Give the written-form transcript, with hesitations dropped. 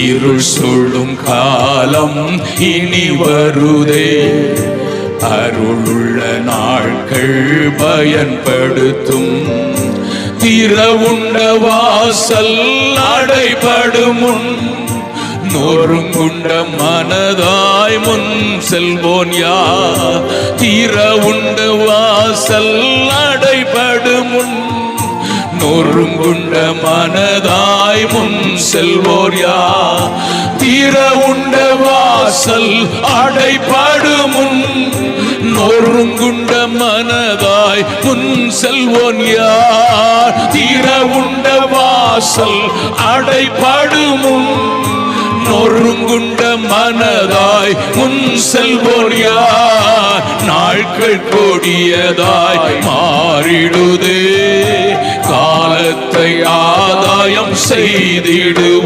இருள் சூழும் காலம் இனி வருதே. அருளுள்ள நாட்கள் பயன்படுத்தும். திறவுண்ட வாசல் அடைபடும் முன் நொறுங்குண்ட மனதாய் முன் செல்வோன் யார்? திறவுண்ட வாசல் அடைபடும் முன் நொறுங்குண்ட மனதாய் முன் செல்வோர் யார்? திறவுண்ட வாசல் அடைபடும் முன் நொறுங்குண்ட மனதாய் முன் செல்வோன் யார்? திறவுண்ட வாசல் அடைபடும் முன் நொறுங்குண்ட மனதாய் முன் செல்வோர் யார்? நாட்கள் கொடியதாய் மாறிடுதே. காலத்தை ஆதாயம் செய்திடு.